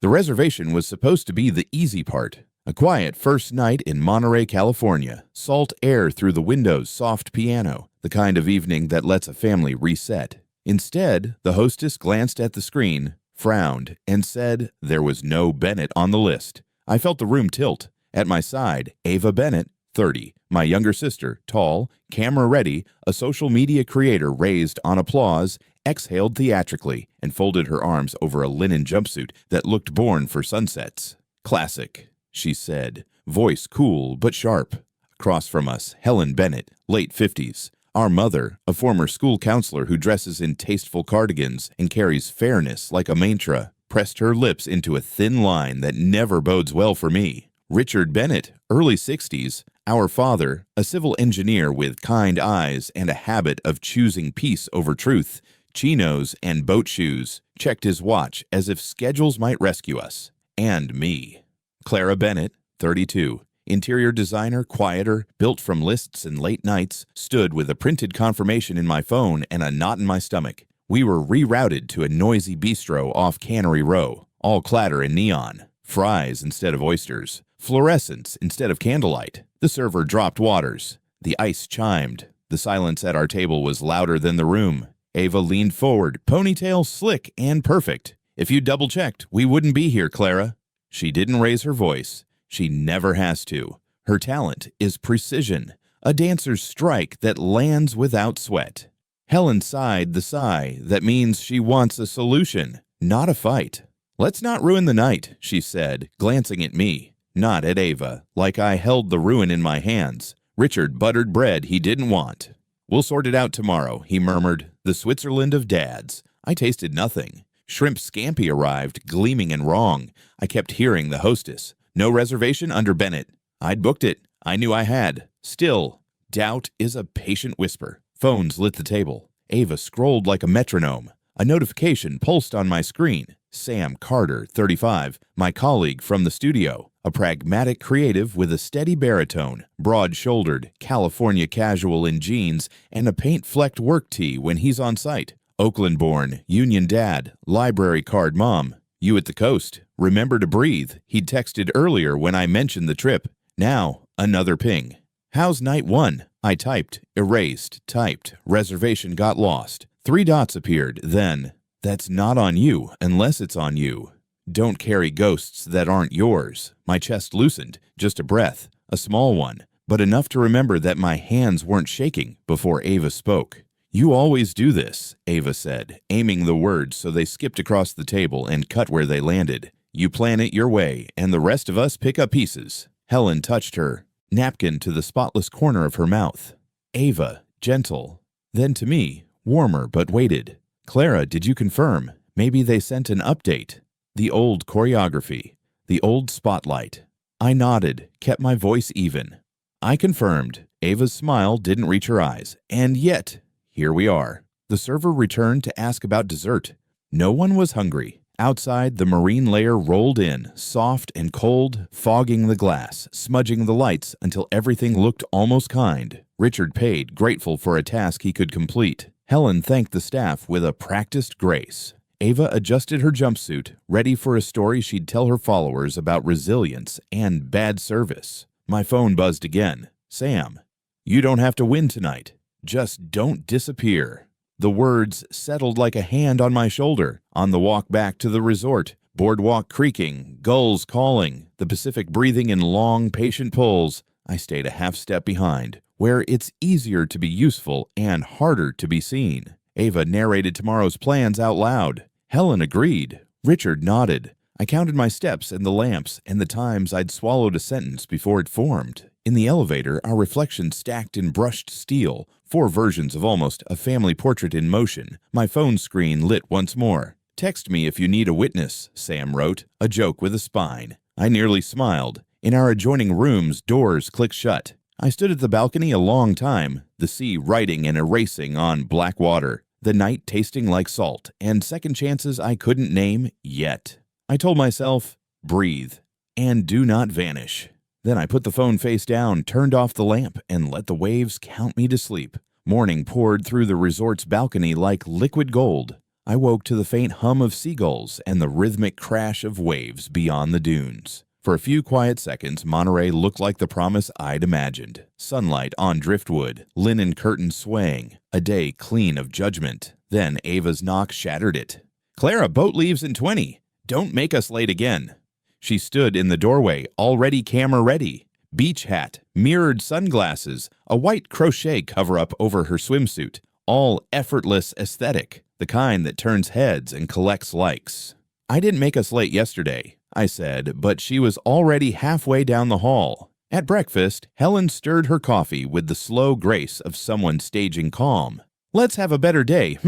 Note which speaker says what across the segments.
Speaker 1: The reservation was supposed to be the easy part. A quiet first night in Monterey, California, salt air through the windows, soft piano, the kind of evening that lets a family reset. Instead, the hostess glanced at the screen, frowned, and said there was no Bennett on the list. I felt the room tilt. At my side, Ava Bennett, 30, my younger sister, tall, camera-ready, a social media creator raised on applause, exhaled theatrically, and folded her arms over a linen jumpsuit that looked born for sunsets. "Classic," she said, voice cool but sharp. Across from us, Helen Bennett, late 50s. Our mother, a former school counselor who dresses in tasteful cardigans and carries fairness like a mantra, pressed her lips into a thin line that never bodes well for me. Richard Bennett, early 60s, our father, a civil engineer with kind eyes and a habit of choosing peace over truth, chinos and boat shoes, checked his watch as if schedules might rescue us. And me. Clara Bennett, 32, interior designer, quieter, built from lists and late nights, stood with a printed confirmation in my phone and a knot in my stomach. We were rerouted to a noisy bistro off Cannery Row, all clatter and neon, fries instead of oysters, fluorescence instead of candlelight. The server dropped waters. The ice chimed. The silence at our table was louder than the room. Ava leaned forward, ponytail slick and perfect. "If you double-checked, we wouldn't be here, Clara." She didn't raise her voice. She never has to. Her talent is precision, a dancer's strike that lands without sweat. Helen sighed the sigh that means she wants a solution, not a fight. "Let's not ruin the night," she said, glancing at me, not at Ava, like I held the ruin in my hands. Richard buttered bread he didn't want. "We'll sort it out tomorrow," he murmured. The Switzerland of dads. I tasted nothing. Shrimp scampi arrived, gleaming and wrong. I kept hearing the hostess. "No reservation under Bennett." I'd booked it. I knew I had. Still, doubt is a patient whisper. Phones lit the table. Ava scrolled like a metronome. A notification pulsed on my screen. Sam Carter, 35, my colleague from the studio. A pragmatic creative with a steady baritone, broad-shouldered, California casual in jeans, and a paint-flecked work tee when he's on site. Oakland-born, union dad, library card mom. "You at the coast. Remember to breathe," he'd texted earlier when I mentioned the trip. Now, another ping. "How's night one?" I typed, erased, typed, reservation got lost. 3 dots appeared, then, "That's not on you unless it's on you. Don't carry ghosts that aren't yours." My chest loosened, just a breath, a small one, but enough to remember that my hands weren't shaking before Ava spoke. "You always do this," Ava said, aiming the words so they skipped across the table and cut where they landed. "You plan it your way, and the rest of us pick up pieces." Helen touched her napkin to the spotless corner of her mouth. Ava, gentle. Then to me, warmer but waited. "Clara, did you confirm? Maybe they sent an update." The old choreography. The old spotlight. I nodded, kept my voice even. I confirmed. Ava's smile didn't reach her eyes. And yet, here we are. The server returned to ask about dessert. No one was hungry. Outside, the marine layer rolled in, soft and cold, fogging the glass, smudging the lights until everything looked almost kind. Richard paid, grateful for a task he could complete. Helen thanked the staff with a practiced grace. Ava adjusted her jumpsuit, ready for a story she'd tell her followers about resilience and bad service. My phone buzzed again. "Sam, you don't have to win tonight. Just don't disappear." The words settled like a hand on my shoulder. On the walk back to the resort, boardwalk creaking, gulls calling, the Pacific breathing in long, patient pulls, I stayed a half step behind, where it's easier to be useful and harder to be seen. Ava narrated tomorrow's plans out loud. Helen agreed. Richard nodded. I counted my steps and the lamps and the times I'd swallowed a sentence before it formed. In the elevator, our reflection stacked in brushed steel, 4 versions of almost a family portrait in motion. My phone screen lit once more. "Text me if you need a witness," Sam wrote, a joke with a spine. I nearly smiled. In our adjoining rooms, doors clicked shut. I stood at the balcony a long time, the sea writing and erasing on black water, the night tasting like salt, and second chances I couldn't name yet. I told myself, breathe, and do not vanish. Then I put the phone face down, turned off the lamp, and let the waves count me to sleep. Morning poured through the resort's balcony like liquid gold. I woke to the faint hum of seagulls and the rhythmic crash of waves beyond the dunes. For a few quiet seconds, Monterey looked like the promise I'd imagined. Sunlight on driftwood, linen curtains swaying, a day clean of judgment. Then Ava's knock shattered it. "Clara, boat leaves in 20. Don't make us late again." She stood in the doorway, already camera ready. Beach hat, mirrored sunglasses, a white crochet cover-up over her swimsuit. All effortless aesthetic, the kind that turns heads and collects likes. "I didn't make us late yesterday," I said, but she was already halfway down the hall. At breakfast, Helen stirred her coffee with the slow grace of someone staging calm. "Let's have a better day,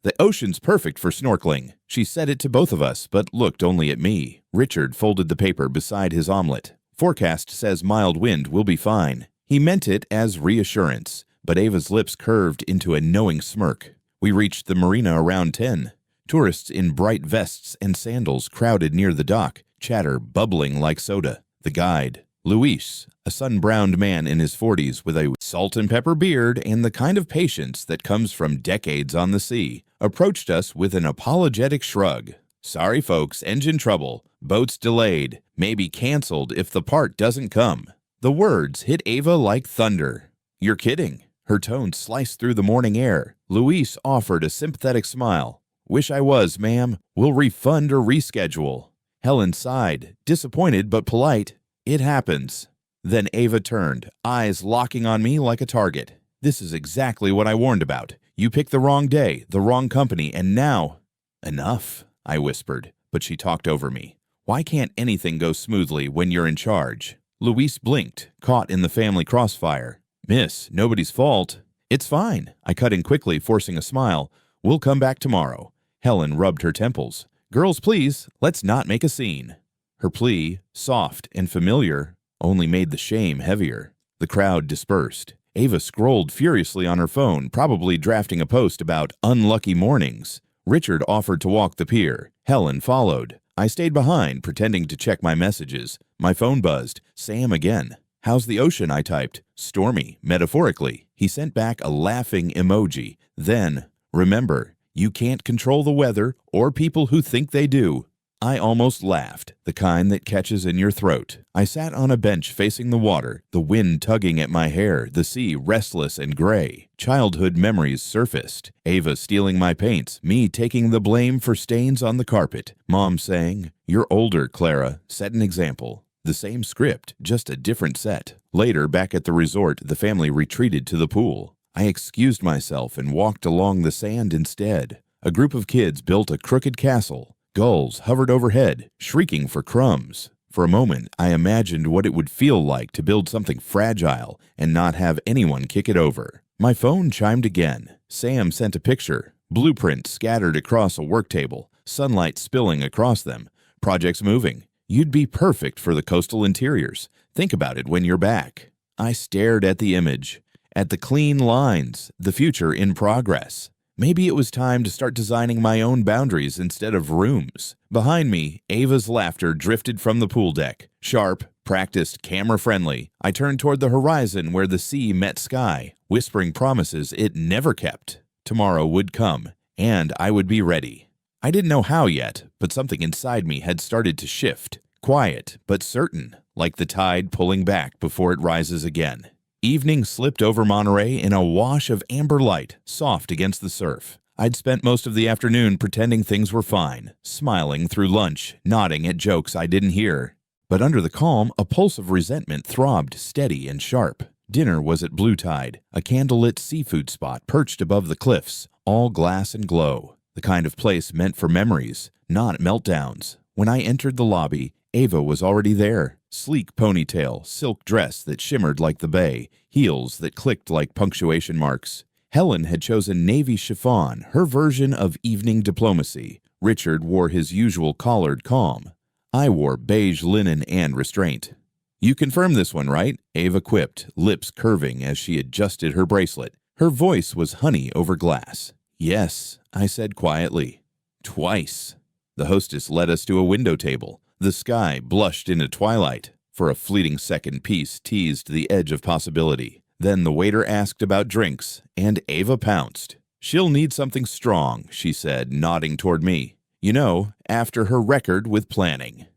Speaker 1: The ocean's perfect for snorkeling." She said it to both of us, but looked only at me. Richard folded the paper beside his omelet. "Forecast says mild wind will be fine." He meant it as reassurance, but Ava's lips curved into a knowing smirk. We reached the marina around 10. Tourists in bright vests and sandals crowded near the dock, chatter bubbling like soda. The guide, Luis, a sun-browned man in his 40s with a salt and pepper beard and the kind of patience that comes from decades on the sea, approached us with an apologetic shrug. "Sorry folks, engine trouble, boat's delayed, maybe canceled if the part doesn't come." The words hit Ava like thunder. "You're kidding." Her tone sliced through the morning air. Luis offered a sympathetic smile. "Wish I was, ma'am. We'll refund or reschedule." Helen sighed, disappointed but polite. "It happens." Then Ava turned, eyes locking on me like a target. "This is exactly what I warned about. You picked the wrong day, the wrong company, and now—" "Enough," I whispered, but she talked over me. "Why can't anything go smoothly when you're in charge?" Luis blinked, caught in the family crossfire. "Miss, nobody's fault." "It's fine." I cut in quickly, forcing a smile. "We'll come back tomorrow." Helen rubbed her temples. "Girls, please, let's not make a scene." Her plea, soft and familiar, only made the shame heavier. The crowd dispersed. Ava scrolled furiously on her phone, probably drafting a post about unlucky mornings. Richard offered to walk the pier. Helen followed. I stayed behind, pretending to check my messages. My phone buzzed. Sam again. "How's the ocean?" I typed. "Stormy, metaphorically." He sent back a laughing emoji. Then, "Remember, you can't control the weather or people who think they do." I almost laughed, the kind that catches in your throat. I sat on a bench facing the water, the wind tugging at my hair, the sea restless and gray. Childhood memories surfaced. Ava stealing my paints, me taking the blame for stains on the carpet. Mom saying, "You're older, Clara. Set an example." The same script, just a different set. Later, back at the resort, the family retreated to the pool. I excused myself and walked along the sand instead. A group of kids built a crooked castle. Gulls hovered overhead, shrieking for crumbs. For a moment, I imagined what it would feel like to build something fragile and not have anyone kick it over. My phone chimed again. Sam sent a picture. Blueprints scattered across a work table, sunlight spilling across them. Projects moving. You'd be perfect for the coastal interiors. Think about it when you're back. I stared at the image, at the clean lines, the future in progress. Maybe it was time to start designing my own boundaries instead of rooms. Behind me, Ava's laughter drifted from the pool deck. Sharp, practiced, camera-friendly. I turned toward the horizon where the sea met sky, whispering promises it never kept. Tomorrow would come, and I would be ready. I didn't know how yet, but something inside me had started to shift. Quiet, but certain, like the tide pulling back before it rises again. Evening slipped over Monterey in a wash of amber light, soft against the surf. I'd spent most of the afternoon pretending things were fine, smiling through lunch, nodding at jokes I didn't hear. But under the calm, a pulse of resentment throbbed steady and sharp. Dinner was at Blue Tide, a candlelit seafood spot perched above the cliffs, all glass and glow. The kind of place meant for memories, not meltdowns. When I entered the lobby, Ava was already there. Sleek ponytail, silk dress that shimmered like the bay, heels that clicked like punctuation marks. Helen had chosen navy chiffon, her version of evening diplomacy. Richard wore his usual collared calm. I wore beige linen and restraint. "You confirmed this one, right?" Ava quipped, lips curving as she adjusted her bracelet. Her voice was honey over glass. "Yes," I said quietly. "Twice." The hostess led us to a window table. The sky blushed into twilight. For a fleeting second, peace teased the edge of possibility. Then the waiter asked about drinks, and Ava pounced. She'll need something strong, she said, nodding toward me. You know, after her record with planning.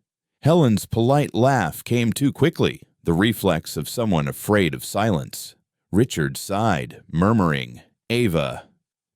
Speaker 1: Helen's polite laugh came too quickly, the reflex of someone afraid of silence. Richard sighed, murmuring, Ava.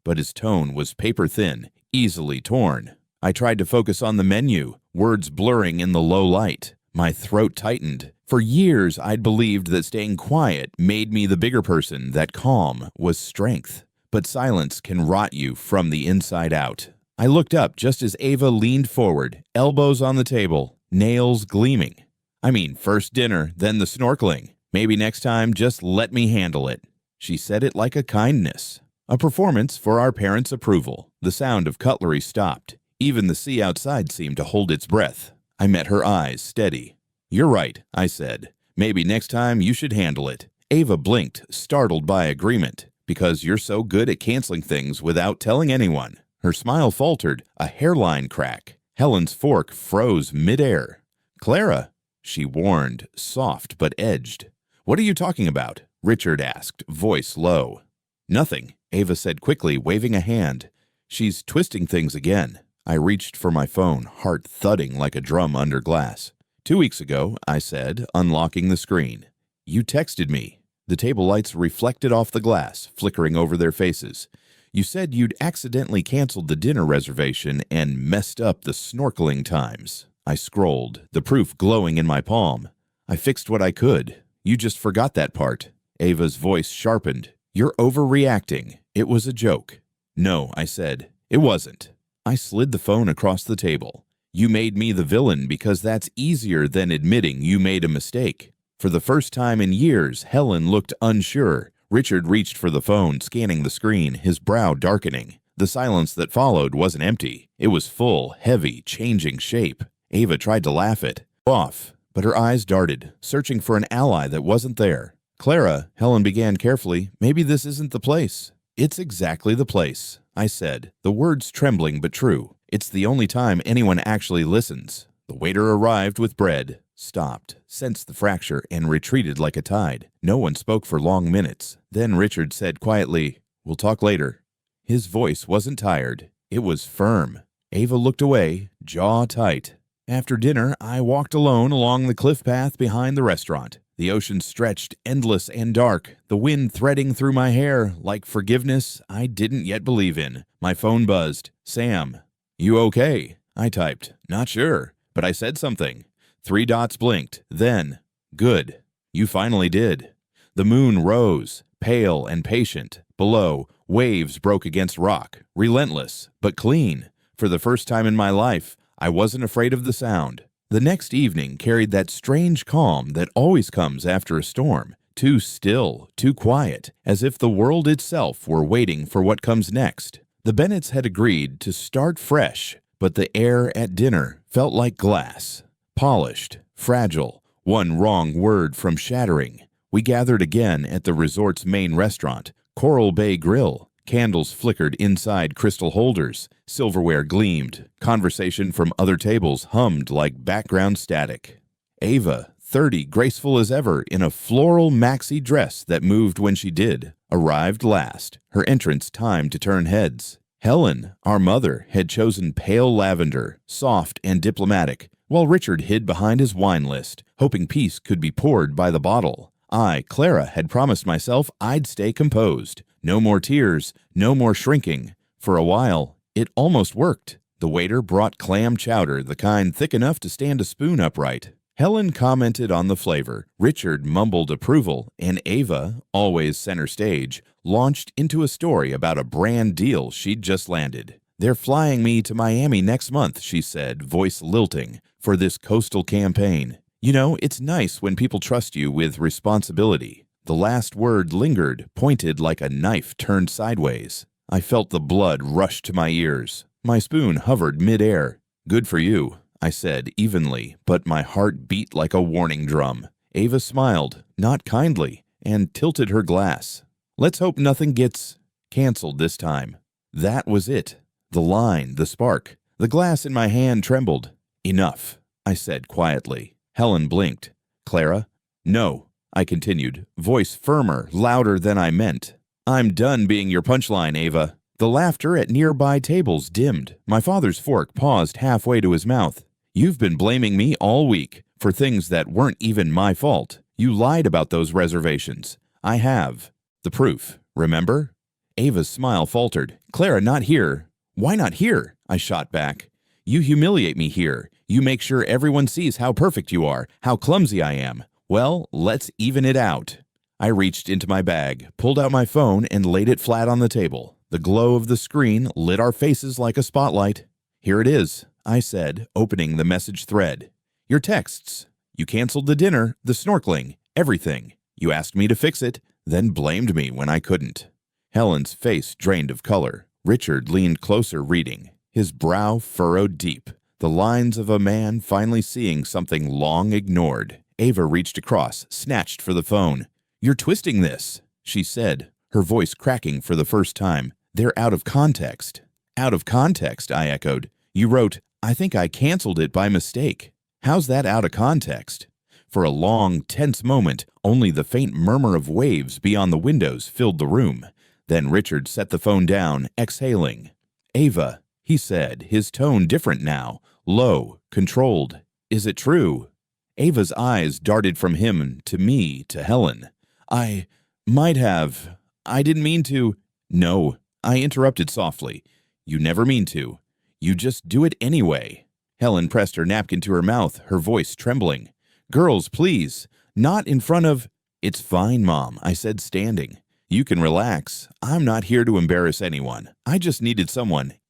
Speaker 1: But his tone was paper-thin, easily torn. I tried to focus on the menu, words blurring in the low light. My throat tightened. For years, I'd believed that staying quiet made me the bigger person, that calm was strength. But silence can rot you from the inside out. I looked up just as Ava leaned forward, elbows on the table, nails gleaming. I mean, first dinner, then the snorkeling. Maybe next time, just let me handle it. She said it like a kindness. A performance for our parents' approval. The sound of cutlery stopped. Even the sea outside seemed to hold its breath. I met her eyes steady. You're right, I said. Maybe next time you should handle it. Ava blinked, startled by agreement. Because you're so good at canceling things without telling anyone. Her smile faltered, a hairline crack. Helen's fork froze midair. Clara, she warned, soft but edged. What are you talking about? Richard asked, voice low. Nothing, Ava said quickly, waving a hand. She's twisting things again. I reached for my phone, heart thudding like a drum under glass. 2 weeks ago, I said, unlocking the screen. You texted me. The table lights reflected off the glass, flickering over their faces. You said you'd accidentally canceled the dinner reservation and messed up the snorkeling times. I scrolled, the proof glowing in my palm. I fixed what I could. You just forgot that part. Ava's voice sharpened. You're overreacting. It was a joke. No, I said. It wasn't. I slid the phone across the table. You made me the villain because that's easier than admitting you made a mistake. For the first time in years, Helen looked unsure. Richard reached for the phone, scanning the screen, his brow darkening. The silence that followed wasn't empty. It was full, heavy, changing shape. Ava tried to laugh it off, but her eyes darted, searching for an ally that wasn't there. Clara, Helen began carefully, maybe this isn't the place. It's exactly the place, I said, the words trembling but true. It's the only time anyone actually listens. The waiter arrived with bread, stopped, sensed the fracture, and retreated like a tide. No one spoke for long minutes. Then Richard said quietly, We'll talk later. His voice wasn't tired. It was firm. Ava looked away, jaw tight. After dinner, I walked alone along the cliff path behind the restaurant. The ocean stretched, endless and dark, the wind threading through my hair like forgiveness I didn't yet believe in. My phone buzzed. Sam. You okay? I typed. Not sure, but I said something. 3 dots blinked. Then, good. You finally did. The moon rose, pale and patient. Below, waves broke against rock, relentless, but clean. For the first time in my life, I wasn't afraid of the sound. The next evening carried that strange calm that always comes after a storm. Too still, too quiet, as if the world itself were waiting for what comes next. The Bennetts had agreed to start fresh, but the air at dinner felt like glass. Polished, fragile, one wrong word from shattering. We gathered again at the resort's main restaurant, Coral Bay Grill. Candles flickered inside crystal holders. Silverware gleamed. Conversation from other tables hummed like background static. Ava, 30, graceful as ever, in a floral maxi dress that moved when she did, arrived last, her entrance timed to turn heads. Helen, our mother, had chosen pale lavender, soft and diplomatic, while Richard hid behind his wine list, hoping peace could be poured by the bottle. I, Clara, had promised myself I'd stay composed. No more tears, no more shrinking. For a while, it almost worked. The waiter brought clam chowder, the kind thick enough to stand a spoon upright. Helen commented on the flavor, Richard mumbled approval, and Ava, always center stage, launched into a story about a brand deal she'd just landed. They're flying me to Miami next month, she said, voice lilting, for this coastal campaign. You know, it's nice when people trust you with responsibility. The last word lingered, pointed like a knife turned sideways. I felt the blood rush to my ears. My spoon hovered midair. Good for you, I said evenly, but my heart beat like a warning drum. Ava smiled, not kindly, and tilted her glass. Let's hope nothing gets canceled this time. That was it. The line, the spark. The glass in my hand trembled. Enough, I said quietly. Helen blinked. Clara? No, I continued, voice firmer, louder than I meant. I'm done being your punchline, Ava. The laughter at nearby tables dimmed. My father's fork paused halfway to his mouth. You've been blaming me all week for things that weren't even my fault. You lied about those reservations. I have. The proof, remember? Ava's smile faltered. Clara, not here. Why not here? I shot back. You humiliate me here. You make sure everyone sees how perfect you are, how clumsy I am. Well, let's even it out. I reached into my bag, pulled out my phone, and laid it flat on the table. The glow of the screen lit our faces like a spotlight. Here it is, I said, opening the message thread. Your texts. You canceled the dinner, the snorkeling, everything. You asked me to fix it, then blamed me when I couldn't. Helen's face drained of color. Richard leaned closer, reading, his brow furrowed deep, the lines of a man finally seeing something long ignored. Ava reached across, snatched for the phone. You're twisting this, she said, her voice cracking for the first time. They're out of context. Out of context, I echoed. You wrote, I think I canceled it by mistake. How's that out of context? For a long, tense moment, only the faint murmur of waves beyond the windows filled the room. Then Richard set the phone down, exhaling. Ava, he said, his tone different now, low, controlled. Is it true? Ava's eyes darted from him to me to Helen. I might have. I didn't mean to. No, I interrupted softly. You never mean to. You just do it anyway. Helen pressed her napkin to her mouth, her voice trembling. Girls, please, not in front of... It's fine, Mom, I said, standing. You can relax. I'm not here to embarrass anyone. I just needed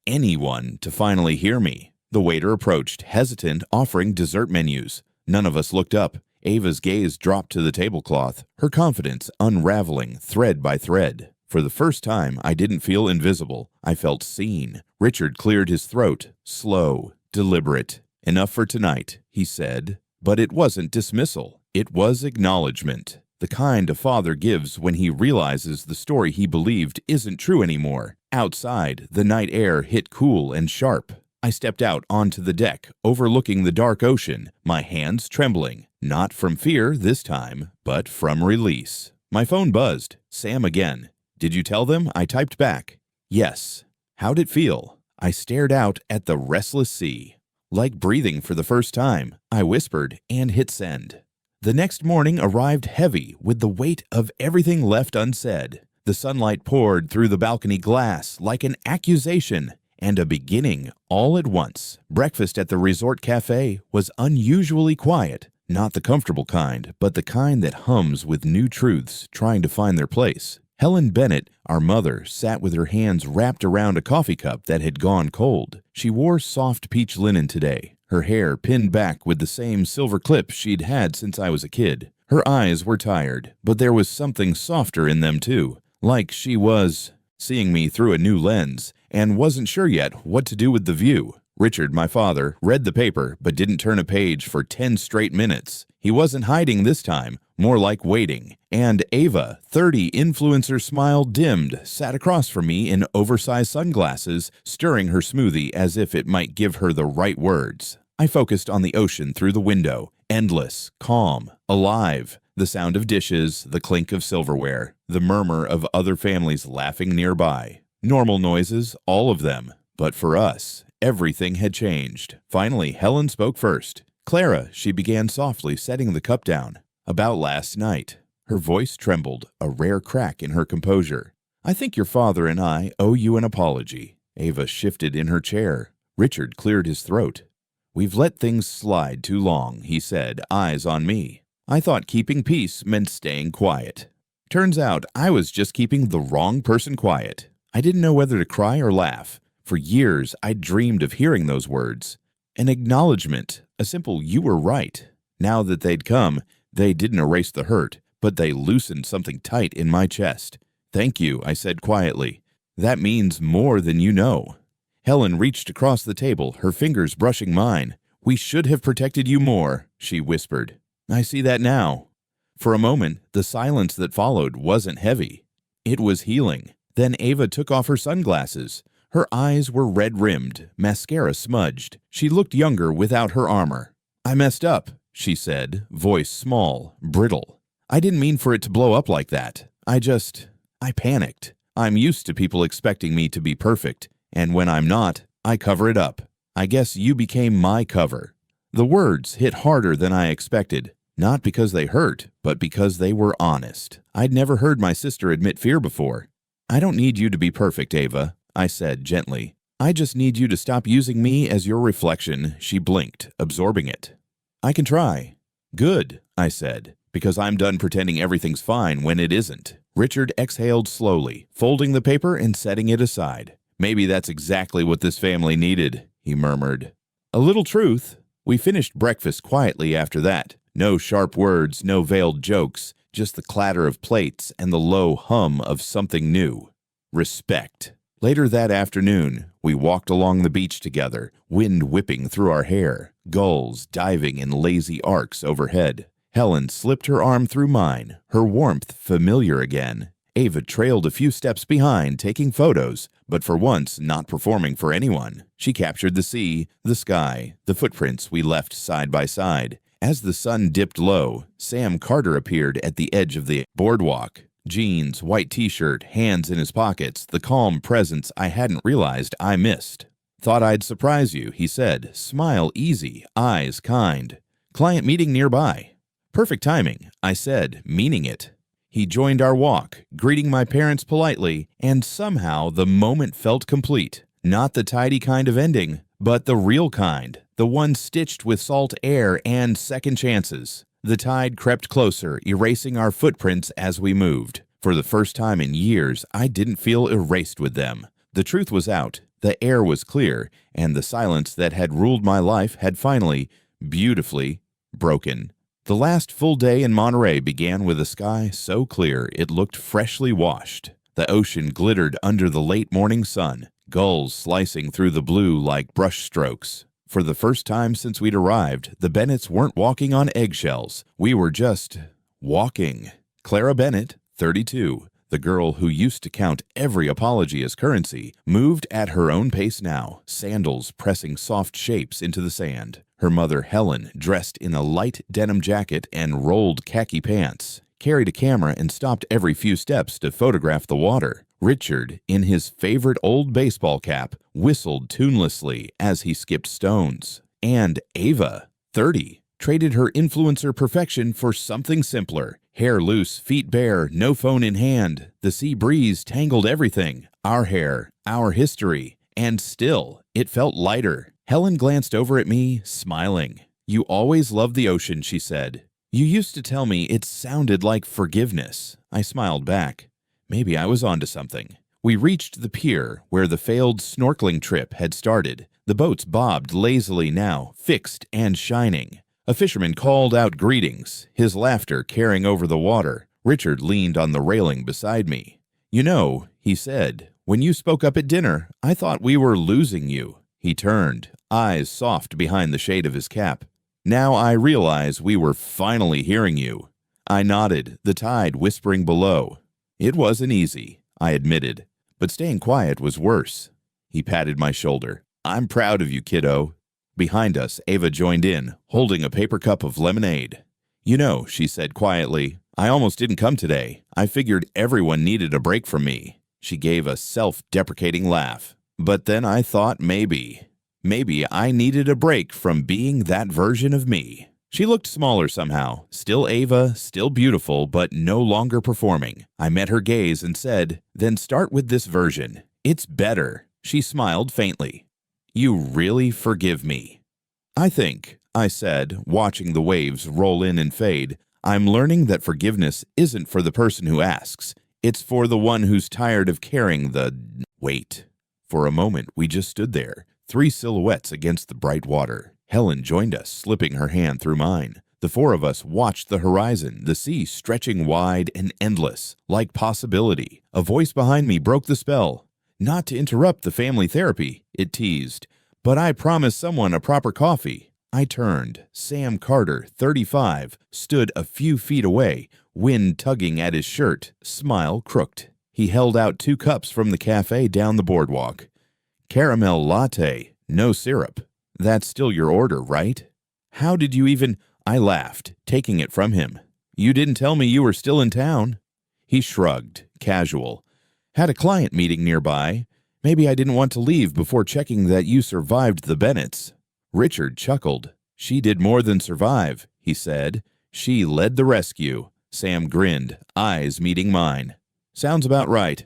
Speaker 1: anyone, to finally hear me. The waiter approached, hesitant, offering dessert menus. None of us looked up. Ava's gaze dropped to the tablecloth, her confidence unraveling thread by thread. For the first time, I didn't feel invisible. I felt seen. Richard cleared his throat, slow, deliberate. Enough for tonight, he said. But it wasn't dismissal. It was acknowledgement. The kind a father gives when he realizes the story he believed isn't true anymore. Outside, the night air hit cool and sharp. I stepped out onto the deck, overlooking the dark ocean, my hands trembling, not from fear this time, but from release. My phone buzzed. Sam again. Did you tell them? I typed back. Yes. How'd it feel? I stared out at the restless sea. Like breathing for the first time, I whispered and hit send. The next morning arrived heavy with the weight of everything left unsaid. The sunlight poured through the balcony glass like an accusation and a beginning all at once. Breakfast at the resort cafe was unusually quiet, not the comfortable kind, but the kind that hums with new truths trying to find their place. Helen Bennett, our mother, sat with her hands wrapped around a coffee cup that had gone cold. She wore soft peach linen today, her hair pinned back with the same silver clip she'd had since I was a kid. Her eyes were tired, but there was something softer in them too, like she was seeing me through a new lens and wasn't sure yet what to do with the view. Richard, my father, read the paper but didn't turn a page for 10 straight minutes. He wasn't hiding this time, more like waiting. And Ava, 30 influencer smile dimmed, sat across from me in oversized sunglasses, stirring her smoothie as if it might give her the right words. I focused on the ocean through the window, endless, calm, alive. The sound of dishes, the clink of silverware, the murmur of other families laughing nearby. Normal noises, all of them. But for us, everything had changed. Finally, Helen spoke first. Clara, she began softly, setting the cup down. About last night. Her voice trembled, a rare crack in her composure. I think your father and I owe you an apology. Ava shifted in her chair. Richard cleared his throat. We've let things slide too long, he said, eyes on me. I thought keeping peace meant staying quiet. Turns out I was just keeping the wrong person quiet. I didn't know whether to cry or laugh. For years, I'd dreamed of hearing those words. An acknowledgement, a simple "you were right." Now that they'd come, they didn't erase the hurt, but they loosened something tight in my chest. Thank you, I said quietly. That means more than you know. Helen reached across the table, her fingers brushing mine. We should have protected you more, she whispered. I see that now. For a moment, the silence that followed wasn't heavy. It was healing. Then Ava took off her sunglasses. Her eyes were red-rimmed, mascara smudged. She looked younger without her armor. I messed up, she said, voice small, brittle. I didn't mean for it to blow up like that. I panicked. I'm used to people expecting me to be perfect, and when I'm not, I cover it up. I guess you became my cover." The words hit harder than I expected, not because they hurt, but because they were honest. I'd never heard my sister admit fear before. "I don't need you to be perfect, Ava," I said gently. "I just need you to stop using me as your reflection." She blinked, absorbing it. "I can try." "Good," I said, "because I'm done pretending everything's fine when it isn't." Richard exhaled slowly, folding the paper and setting it aside. "Maybe that's exactly what this family needed," he murmured. "A little truth." We finished breakfast quietly after that. No sharp words, no veiled jokes, just the clatter of plates and the low hum of something new. Respect. Later that afternoon, we walked along the beach together, wind whipping through our hair, gulls diving in lazy arcs overhead. Helen slipped her arm through mine, her warmth familiar again. Ava trailed a few steps behind, taking photos, but for once not performing for anyone. She captured the sea, the sky, the footprints we left side by side. As the sun dipped low, Sam Carter appeared at the edge of the boardwalk. Jeans, white t-shirt, hands in his pockets, the calm presence I hadn't realized I missed. "Thought I'd surprise you," he said, smile easy, eyes kind. "Client meeting nearby." "Perfect timing," I said, meaning it. He joined our walk, greeting my parents politely, and somehow the moment felt complete. Not the tidy kind of ending, but the real kind, the one stitched with salt air and second chances. The tide crept closer, erasing our footprints as we moved. For the first time in years, I didn't feel erased with them. The truth was out, the air was clear, and the silence that had ruled my life had finally, beautifully, broken. The last full day in Monterey began with a sky so clear it looked freshly washed. The ocean glittered under the late morning sun, gulls slicing through the blue like brush strokes. For the first time since we'd arrived, the Bennetts weren't walking on eggshells. We were just walking. Clara Bennett, 32, the girl who used to count every apology as currency, moved at her own pace now, sandals pressing soft shapes into the sand. Her mother, Helen, dressed in a light denim jacket and rolled khaki pants, carried a camera and stopped every few steps to photograph the water. Richard, in his favorite old baseball cap, whistled tunelessly as he skipped stones. And Ava, 30, traded her influencer perfection for something simpler. Hair loose, feet bare, no phone in hand. The sea breeze tangled everything. Our hair, our history. And still, it felt lighter. Helen glanced over at me, smiling. "You always loved the ocean," she said. "You used to tell me it sounded like forgiveness." I smiled back. Maybe I was onto something. We reached the pier where the failed snorkeling trip had started. The boats bobbed lazily now, fixed and shining. A fisherman called out greetings, his laughter carrying over the water. Richard leaned on the railing beside me. "You know," he said, "when you spoke up at dinner, I thought we were losing you." He turned, eyes soft behind the shade of his cap. "Now I realize we were finally hearing you." I nodded, the tide whispering below. "It wasn't easy," I admitted, "but staying quiet was worse." He patted my shoulder. "I'm proud of you, kiddo." Behind us, Ava joined in, holding a paper cup of lemonade. "You know," she said quietly, "I almost didn't come today. I figured everyone needed a break from me." She gave a self-deprecating laugh. "But then I thought maybe I needed a break from being that version of me." She looked smaller somehow, still Ava, still beautiful, but no longer performing. I met her gaze and said, "Then start with this version. It's better." She smiled faintly. "You really forgive me." "I think," I said, watching the waves roll in and fade, "I'm learning that forgiveness isn't for the person who asks. It's for the one who's tired of carrying the weight." For a moment, we just stood there, three silhouettes against the bright water. Helen joined us, slipping her hand through mine. The four of us watched the horizon, the sea stretching wide and endless, like possibility. A voice behind me broke the spell. "Not to interrupt the family therapy," it teased, "but I promised someone a proper coffee." I turned. Sam Carter, 35, stood a few feet away, wind tugging at his shirt, smile crooked. He held out 2 cups from the cafe down the boardwalk. "Caramel latte, no syrup. That's still your order, right?" "How did you even—" I laughed, taking it from him. "You didn't tell me you were still in town." He shrugged, casual. Had a client meeting nearby. Maybe I didn't want to leave before checking that you survived the Bennetts." Richard chuckled. "She did more than survive," he said. "She led the rescue." Sam grinned, eyes meeting mine. "Sounds about right."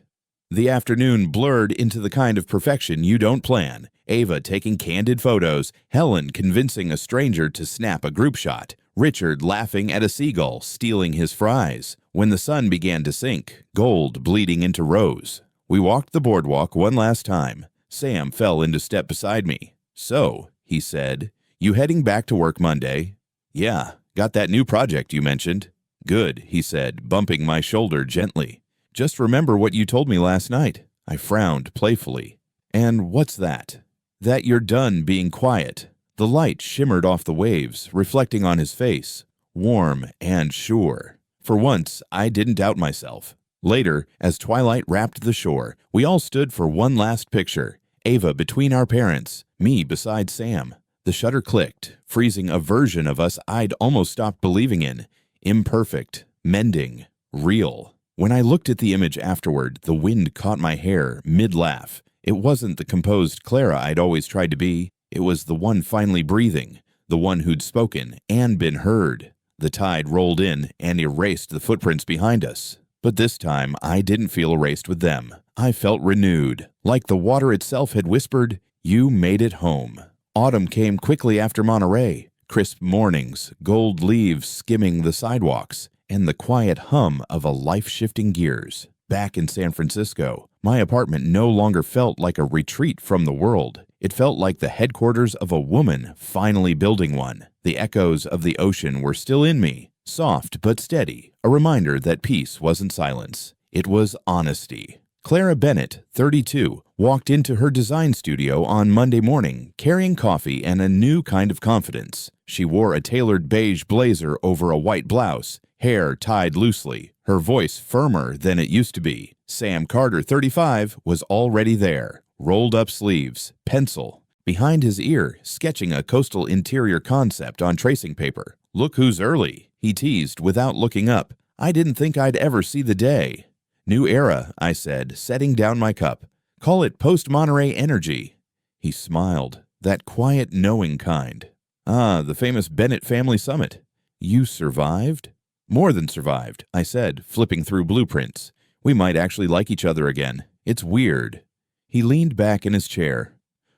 Speaker 1: The afternoon blurred into the kind of perfection you don't plan. Ava taking candid photos, Helen convincing a stranger to snap a group shot, Richard laughing at a seagull stealing his fries. When the sun began to sink, gold bleeding into rose, we walked the boardwalk one last time. Sam fell into step beside me. "So," he said, "you heading back to work Monday?" "Yeah, got that new project you mentioned." "Good," he said, bumping my shoulder gently. "Just remember what you told me last night." I frowned playfully. "And what's that?" "That you're done being quiet." The light shimmered off the waves, reflecting on his face, warm and sure. For once, I didn't doubt myself. Later, as twilight wrapped the shore, we all stood for one last picture. Ava between our parents, me beside Sam. The shutter clicked, freezing a version of us I'd almost stopped believing in. Imperfect, mending, real. When I looked at the image afterward, the wind caught my hair mid-laugh. It wasn't the composed Clara I'd always tried to be. It was the one finally breathing, the one who'd spoken and been heard. The tide rolled in and erased the footprints behind us. But this time, I didn't feel erased with them. I felt renewed, like the water itself had whispered, "You made it home." Autumn came quickly after Monterey. Crisp mornings, gold leaves skimming the sidewalks, and the quiet hum of a life shifting gears. Back in San Francisco, my apartment no longer felt like a retreat from the world. It felt like the headquarters of a woman finally building one. The echoes of the ocean were still in me, soft but steady, a reminder that peace wasn't silence. It was honesty. Clara Bennett, 32, walked into her design studio on Monday morning, carrying coffee and a new kind of confidence. She wore a tailored beige blazer over a white blouse, hair tied loosely, her voice firmer than it used to be. Sam Carter, 35, was already there, rolled up sleeves, pencil, behind his ear, sketching a coastal interior concept on tracing paper. "Look who's early," he teased without looking up. "I didn't think I'd ever see the day." "New era," I said, setting down my cup. "Call it post-Monterey energy." He smiled, that quiet knowing kind. "Ah, the famous Bennett family summit. You survived?" "More than survived," I said, flipping through blueprints. "We might actually like each other again. It's weird." He leaned back in his chair.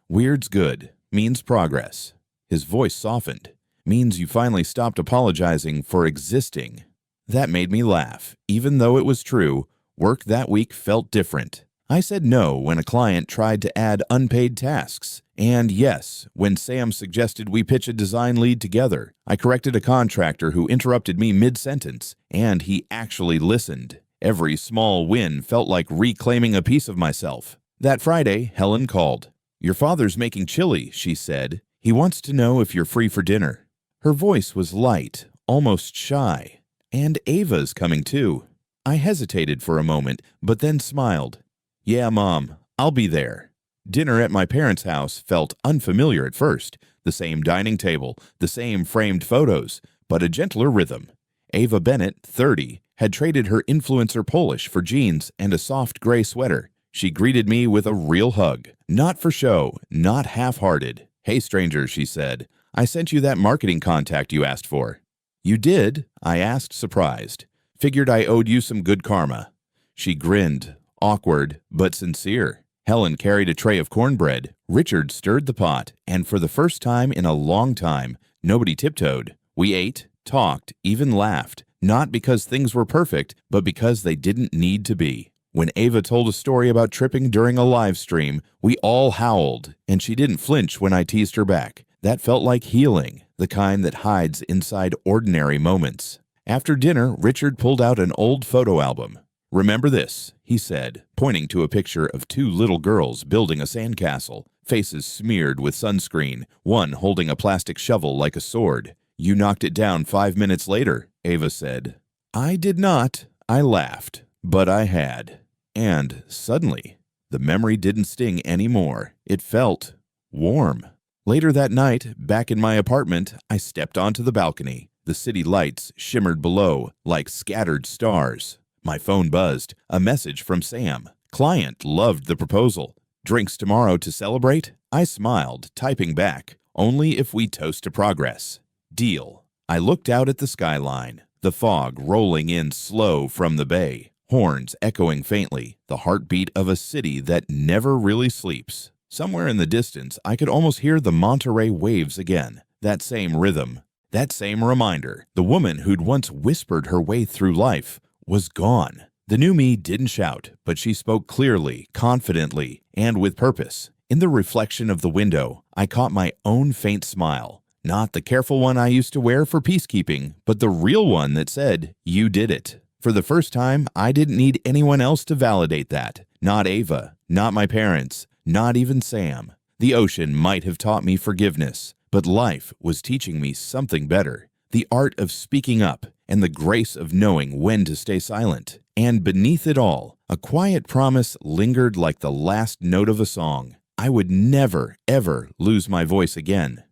Speaker 1: "Weird's good. Means progress." His voice softened. "Means you finally stopped apologizing for existing." That made me laugh. Even though it was true, work that week felt different. I said no when a client tried to add unpaid tasks. And yes, when Sam suggested we pitch a design lead together. I corrected a contractor who interrupted me mid-sentence, and he actually listened. Every small win felt like reclaiming a piece of myself. That Friday, Helen called. "Your father's making chili," she said. "He wants to know if you're free for dinner." Her voice was light, almost shy. "And Ava's coming too." I hesitated for a moment, but then smiled. "Yeah, Mom, I'll be there." Dinner at my parents' house felt unfamiliar at first. The same dining table, the same framed photos, but a gentler rhythm. Ava Bennett, 30, had traded her influencer Polish for jeans and a soft gray sweater. She greeted me with a real hug. Not for show, not half-hearted. "Hey, stranger," she said. "I sent you that marketing contact you asked for." "You did?" I asked, surprised. "Figured I owed you some good karma." She grinned, awkward but sincere. Helen carried a tray of cornbread. Richard stirred the pot, and for the first time in a long time, nobody tiptoed. We ate, talked, even laughed, not because things were perfect, but because they didn't need to be. When Ava told a story about tripping during a live stream, we all howled, and she didn't flinch when I teased her back. That felt like healing, the kind that hides inside ordinary moments. After dinner, Richard pulled out an old photo album. "Remember this," he said, pointing to a picture of two little girls building a sandcastle, faces smeared with sunscreen, one holding a plastic shovel like a sword. "You knocked it down 5 minutes later," Ava said. I did not. I laughed, but I had. And suddenly, the memory didn't sting anymore. It felt warm. Later that night, back in my apartment, I stepped onto the balcony. The city lights shimmered below like scattered stars. My phone buzzed, a message from Sam. Client loved the proposal. Drinks tomorrow to celebrate? I smiled, typing back, only if we toast to progress. Deal. I looked out at the skyline, the fog rolling in slow from the bay, horns echoing faintly, the heartbeat of a city that never really sleeps. Somewhere in the distance, I could almost hear the Monterey waves again, that same rhythm, that same reminder. The woman who'd once whispered her way through life was gone. The new me didn't shout, but she spoke clearly, confidently, and with purpose. In the reflection of the window, I caught my own faint smile. Not the careful one I used to wear for peacekeeping, but the real one that said, "You did it." For the first time, I didn't need anyone else to validate that. Not Ava, not my parents, not even Sam. The ocean might have taught me forgiveness, but life was teaching me something better. The art of speaking up and the grace of knowing when to stay silent. And beneath it all, a quiet promise lingered like the last note of a song. I would never, ever lose my voice again.